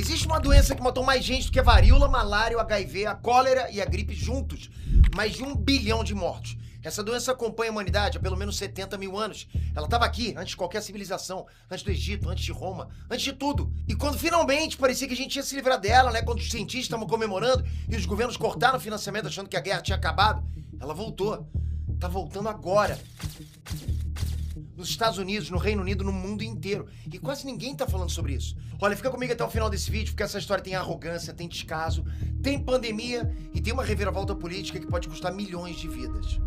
Existe uma doença que matou mais gente do que a varíola, malária, o HIV, a cólera e a gripe juntos. Mais de 1 bilhão de mortos. Essa doença acompanha a humanidade há pelo menos 70 mil anos. Ela estava aqui antes de qualquer civilização, antes do Egito, antes de Roma, antes de tudo. E quando finalmente parecia que a gente ia se livrar dela, né? Quando os cientistas estavam comemorando e os governos cortaram o financiamento achando que a guerra tinha acabado, ela voltou. Tá voltando agora. Nos Estados Unidos, no Reino Unido, no mundo inteiro. E quase ninguém tá falando sobre isso. Olha, fica comigo até o final desse vídeo, porque essa história tem arrogância, tem descaso, tem pandemia e tem uma reviravolta política que pode custar milhões de vidas.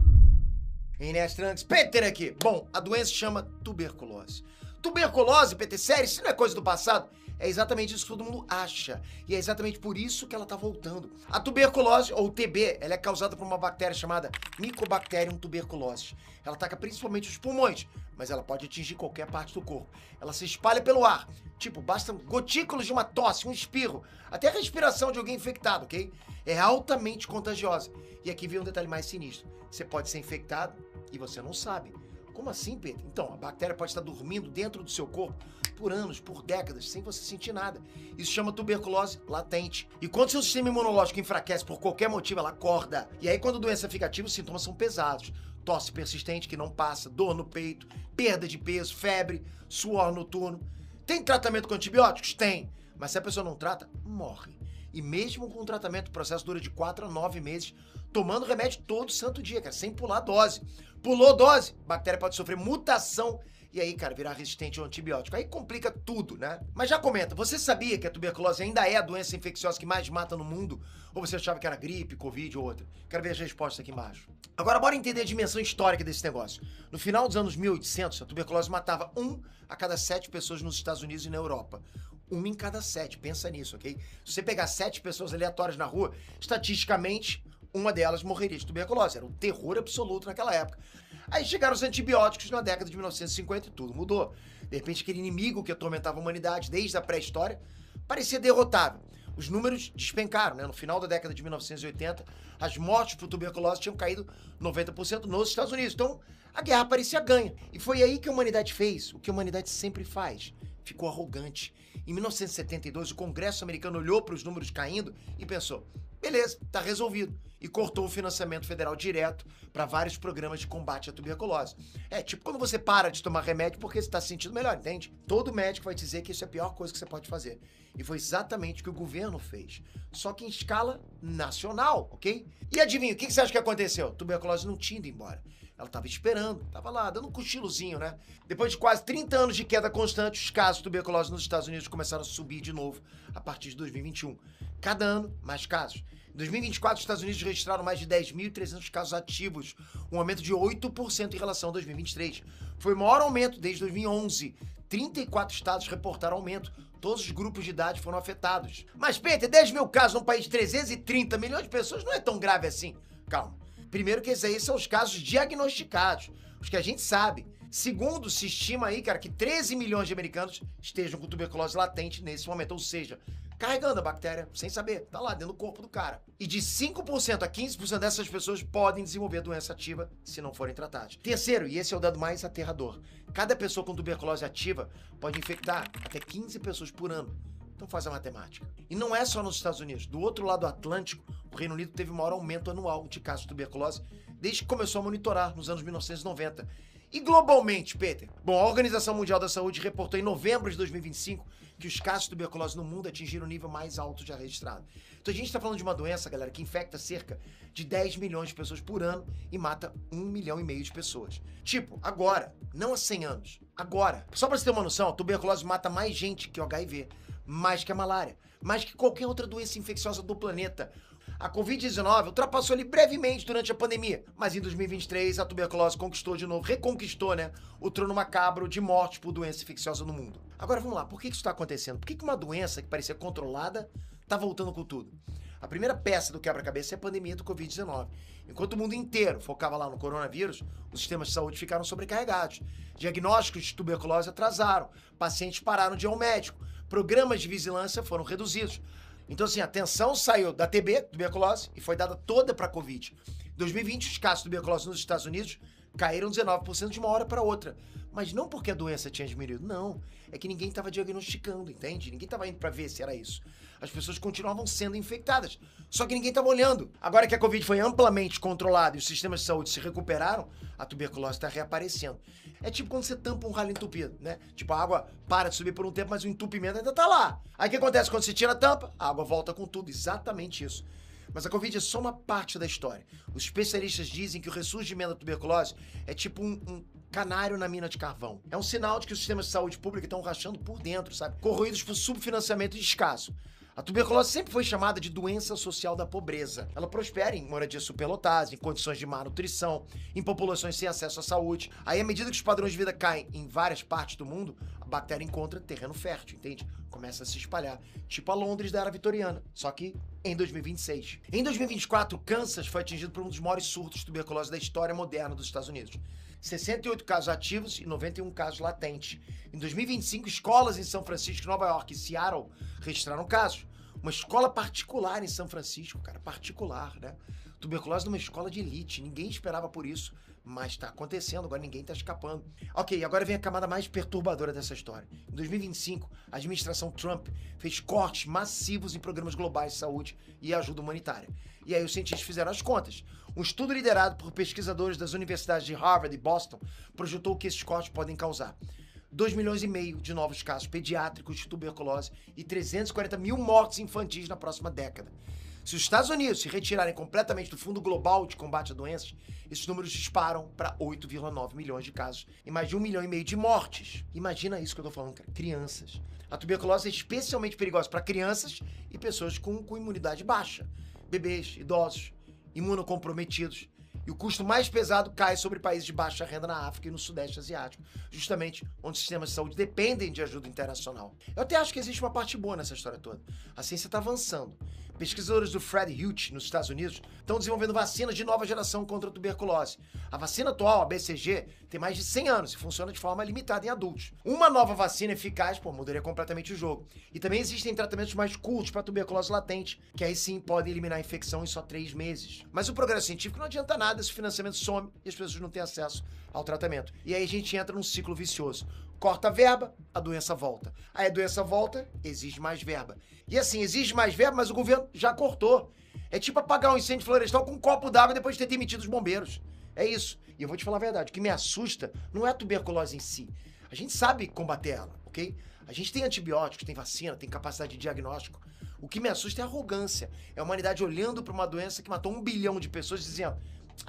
Inés Trunks, Peter aqui. Bom, a doença se chama tuberculose. Tuberculose, PT, sério, isso não é coisa do passado? É exatamente isso que todo mundo acha. E é exatamente por isso que ela tá voltando. A tuberculose, ou TB, ela é causada por uma bactéria chamada Mycobacterium tuberculosis. Ela ataca principalmente os pulmões, mas ela pode atingir qualquer parte do corpo. Ela se espalha pelo ar. Tipo, bastam gotículas de uma tosse, um espirro, até a respiração de alguém infectado, ok? É altamente contagiosa. E aqui vem um detalhe mais sinistro. Você pode ser infectado e você não sabe. Como assim, Pedro? Então, a bactéria pode estar dormindo dentro do seu corpo por anos, por décadas, sem você sentir nada. Isso chama tuberculose latente. E quando seu sistema imunológico enfraquece por qualquer motivo, ela acorda. E aí, quando a doença fica ativa, os sintomas são pesados. Tosse persistente que não passa, dor no peito, perda de peso, febre, suor noturno. Tem tratamento com antibióticos? Tem. Mas se a pessoa não trata, morre. E mesmo com o tratamento, o processo dura de 4 a 9 meses, tomando remédio todo santo dia, cara, sem pular dose. Pulou dose, a bactéria pode sofrer mutação e aí, cara, virar resistente ao antibiótico. Aí complica tudo, né? Mas já comenta, você sabia que a tuberculose ainda é a doença infecciosa que mais mata no mundo? Ou você achava que era gripe, covid ou outra? Quero ver as respostas aqui embaixo. Agora, bora entender a dimensão histórica desse negócio. No final dos anos 1800, a tuberculose matava 1 a cada 7 pessoas nos Estados Unidos e na Europa. 1 em cada 7, pensa nisso, ok? Se você pegar 7 pessoas aleatórias na rua, estatisticamente, uma delas morreria de tuberculose. Era um terror absoluto naquela época. Aí chegaram os antibióticos na década de 1950 e tudo mudou. De repente, aquele inimigo que atormentava a humanidade desde a pré-história parecia derrotável. Os números despencaram, né? No final da década de 1980, as mortes por tuberculose tinham caído 90% nos Estados Unidos. Então, a guerra parecia ganha. E foi aí que a humanidade fez o que a humanidade sempre faz. Ficou arrogante. Em 1972, o Congresso americano olhou para os números caindo e pensou, beleza, tá resolvido. E cortou o financiamento federal direto para vários programas de combate à tuberculose. É tipo quando você para de tomar remédio porque você está se sentindo melhor, entende? Todo médico vai dizer que isso é a pior coisa que você pode fazer. E foi exatamente o que o governo fez. Só que em escala nacional, ok? E adivinha, o que você acha que aconteceu? A tuberculose não tinha ido embora. Ela estava esperando, estava lá, dando um cochilozinho, né? Depois de quase 30 anos de queda constante, os casos de tuberculose nos Estados Unidos começaram a subir de novo a partir de 2021. Cada ano, mais casos. Em 2024, os Estados Unidos registraram mais de 10.300 casos ativos, um aumento de 8% em relação a 2023. Foi o maior aumento desde 2011. 34 estados reportaram aumento. Todos os grupos de idade foram afetados. Mas, Peter, 10 mil casos num país de 330 milhões de pessoas não é tão grave assim. Calma. Primeiro que esses aí são os casos diagnosticados, os que a gente sabe. Segundo, se estima aí, cara, que 13 milhões de americanos estejam com tuberculose latente nesse momento, ou seja, carregando a bactéria sem saber, tá lá dentro do corpo do cara. E de 5% a 15% dessas pessoas podem desenvolver doença ativa se não forem tratadas. Terceiro, e esse é o dado mais aterrador, cada pessoa com tuberculose ativa pode infectar até 15 pessoas por ano. Então faz a matemática. E não é só nos Estados Unidos. Do outro lado do Atlântico, o Reino Unido teve o maior aumento anual de casos de tuberculose desde que começou a monitorar nos anos 1990. E globalmente, Peter? Bom, a Organização Mundial da Saúde reportou em novembro de 2025 que os casos de tuberculose no mundo atingiram o nível mais alto já registrado. Então a gente está falando de uma doença, galera, que infecta cerca de 10 milhões de pessoas por ano e mata 1,5 milhão de pessoas. Tipo, agora, não há 100 anos, agora. Só para você ter uma noção, a tuberculose mata mais gente que o HIV, mais que a malária, mais que qualquer outra doença infecciosa do planeta. A Covid-19 ultrapassou ali brevemente durante a pandemia, mas em 2023 a tuberculose conquistou de novo, reconquistou, né, o trono macabro de mortes por doença infecciosa no mundo. Agora vamos lá, por que isso está acontecendo? Por que uma doença que parecia controlada está voltando com tudo? A primeira peça do quebra-cabeça é a pandemia do Covid-19. Enquanto o mundo inteiro focava lá no coronavírus, os sistemas de saúde ficaram sobrecarregados. Diagnósticos de tuberculose atrasaram, pacientes pararam de ir ao médico, programas de vigilância foram reduzidos. Então, assim, a atenção saiu da TB, tuberculose, e foi dada toda para a Covid. Em 2020, os casos de tuberculose nos Estados Unidos caíram 19% de uma hora para outra. Mas não porque a doença tinha diminuído, não. É que ninguém estava diagnosticando, entende? Ninguém estava indo para ver se era isso. As pessoas continuavam sendo infectadas, só que ninguém estava olhando. Agora que a Covid foi amplamente controlada e os sistemas de saúde se recuperaram, a tuberculose está reaparecendo. É tipo quando você tampa um ralo entupido, né? Tipo, a água para de subir por um tempo, mas o entupimento ainda tá lá. Aí o que acontece quando você tira a tampa? A água volta com tudo, exatamente isso. Mas a Covid é só uma parte da história. Os especialistas dizem que o ressurgimento da tuberculose é tipo um canário na mina de carvão. É um sinal de que os sistemas de saúde pública estão rachando por dentro, sabe? Corroídos por subfinanciamento escasso. A tuberculose sempre foi chamada de doença social da pobreza. Ela prospera em moradias superlotadas, em condições de má nutrição, em populações sem acesso à saúde. Aí, à medida que os padrões de vida caem em várias partes do mundo, a bactéria encontra terreno fértil, entende? Começa a se espalhar, tipo a Londres da era vitoriana, só que em 2026. Em 2024, Kansas foi atingido por um dos maiores surtos de tuberculose da história moderna dos Estados Unidos. 68 casos ativos e 91 casos latentes. Em 2025, escolas em São Francisco, Nova York e Seattle registraram casos. Uma escola particular em São Francisco, cara, particular, né? Tuberculose numa escola de elite, ninguém esperava por isso, mas tá acontecendo, agora ninguém tá escapando. Ok, agora vem a camada mais perturbadora dessa história. Em 2025, a administração Trump fez cortes massivos em programas globais de saúde e ajuda humanitária. E aí os cientistas fizeram as contas. Um estudo liderado por pesquisadores das universidades de Harvard e Boston projetou o que esses cortes podem causar. 2,5 milhões de novos casos pediátricos de tuberculose e 340 mil mortes infantis na próxima década. Se os Estados Unidos se retirarem completamente do Fundo Global de Combate a Doenças, esses números disparam para 8,9 milhões de casos e mais de 1,5 milhão de mortes. Imagina isso que eu tô falando, cara. Crianças. A tuberculose é especialmente perigosa para crianças e pessoas com imunidade baixa. Bebês, idosos, imunocomprometidos. E o custo mais pesado cai sobre países de baixa renda na África e no Sudeste Asiático, justamente onde os sistemas de saúde dependem de ajuda internacional. Eu até acho que existe uma parte boa nessa história toda. A ciência está avançando. Pesquisadores do Fred Hutch, nos Estados Unidos, estão desenvolvendo vacinas de nova geração contra a tuberculose. A vacina atual, a BCG, tem mais de 100 anos e funciona de forma limitada em adultos. Uma nova vacina eficaz, mudaria completamente o jogo. E também existem tratamentos mais curtos para tuberculose latente, que aí sim podem eliminar a infecção em só 3 meses. Mas o progresso científico não adianta nada se o financiamento some e as pessoas não têm acesso ao tratamento. E aí a gente entra num ciclo vicioso. Corta a verba, a doença volta. Aí a doença volta, exige mais verba. E assim, exige mais verba, mas o governo já cortou. É tipo apagar um incêndio florestal com um copo d'água depois de ter demitido os bombeiros. É isso. E eu vou te falar a verdade, o que me assusta não é a tuberculose em si. A gente sabe combater ela, ok? A gente tem antibióticos, tem vacina, tem capacidade de diagnóstico. O que me assusta é a arrogância. É a humanidade olhando para uma doença que matou 1 bilhão de pessoas e dizendo: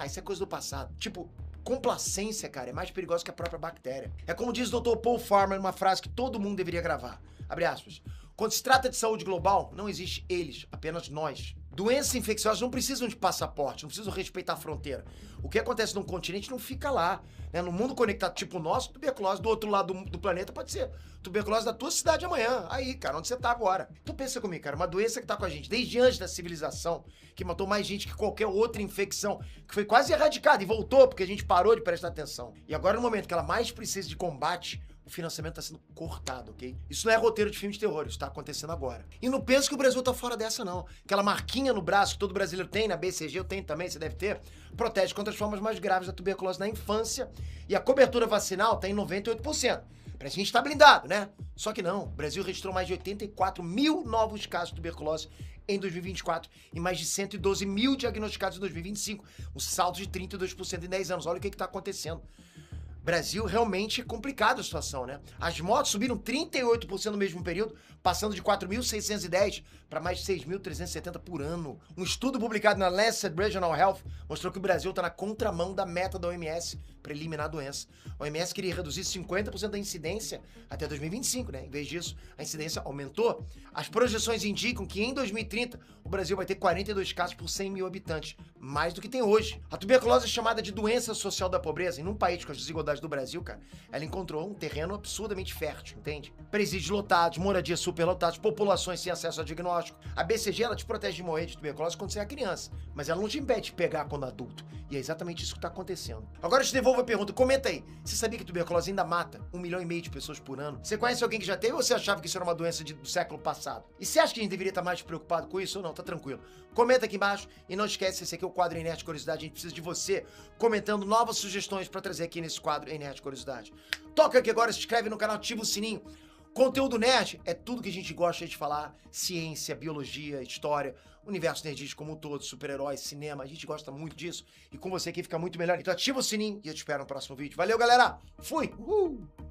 isso é coisa do passado. Tipo, complacência, cara, é mais perigosa que a própria bactéria. É como diz o Dr. Paul Farmer numa frase que todo mundo deveria gravar. Abre aspas. Quando se trata de saúde global, não existe eles, apenas nós. Doenças infecciosas não precisam de passaporte, não precisam respeitar a fronteira. O que acontece num continente não fica lá. Né? No mundo conectado tipo o nosso, tuberculose do outro lado do planeta pode ser tuberculose da tua cidade amanhã. Aí, cara, onde você tá agora? Então pensa comigo, cara, uma doença que tá com a gente desde antes da civilização, que matou mais gente que qualquer outra infecção, que foi quase erradicada e voltou porque a gente parou de prestar atenção. E agora, no momento que ela mais precisa de combate, o financiamento está sendo cortado, ok? Isso não é roteiro de filme de terror, isso está acontecendo agora. E não penso que o Brasil tá fora dessa, não. Aquela marquinha no braço que todo brasileiro tem, na BCG eu tenho também, você deve ter, protege contra as formas mais graves da tuberculose na infância. E a cobertura vacinal está em 98%. Parece que a gente tá blindado, né? Só que não. O Brasil registrou mais de 84 mil novos casos de tuberculose em 2024 e mais de 112 mil diagnosticados em 2025. Um salto de 32% em 10 anos. Olha o que tá acontecendo. Brasil, realmente é complicada a situação, né? As mortes subiram 38% no mesmo período, passando de 4.610 para mais de 6.370 por ano. Um estudo publicado na Lancet Regional Health mostrou que o Brasil está na contramão da meta da OMS para eliminar a doença. A OMS queria reduzir 50% da incidência até 2025, né? Em vez disso, a incidência aumentou. As projeções indicam que em 2030 o Brasil vai ter 42 casos por 100 mil habitantes, mais do que tem hoje. A tuberculose é chamada de doença social da pobreza e num país com as desigualdades cidades do Brasil, cara, ela encontrou um terreno absurdamente fértil, entende? Presídios lotados, moradias superlotadas, populações sem acesso a diagnóstico. A BCG, ela te protege de morrer de tuberculose quando você é criança, mas ela não te impede de pegar quando adulto. E é exatamente isso que tá acontecendo. Agora eu te devolvo a pergunta, comenta aí, você sabia que tuberculose ainda mata 1,5 milhão de pessoas por ano? Você conhece alguém que já teve ou você achava que isso era uma doença do século passado? E você acha que a gente deveria estar mais preocupado com isso ou não? Tá tranquilo. Comenta aqui embaixo e não esquece, esse aqui é o quadro Nerd Curiosidade, a gente precisa de você comentando novas sugestões pra trazer aqui nesse quadro Nerd Curiosidade. Toca aqui agora, se inscreve no canal, ativa o sininho. Conteúdo nerd é tudo que a gente gosta de falar, ciência, biologia, história, universo nerdístico como um todo, super-heróis, cinema, a gente gosta muito disso e com você aqui fica muito melhor. Então ativa o sininho e eu te espero no próximo vídeo. Valeu, galera! Fui! Uhul!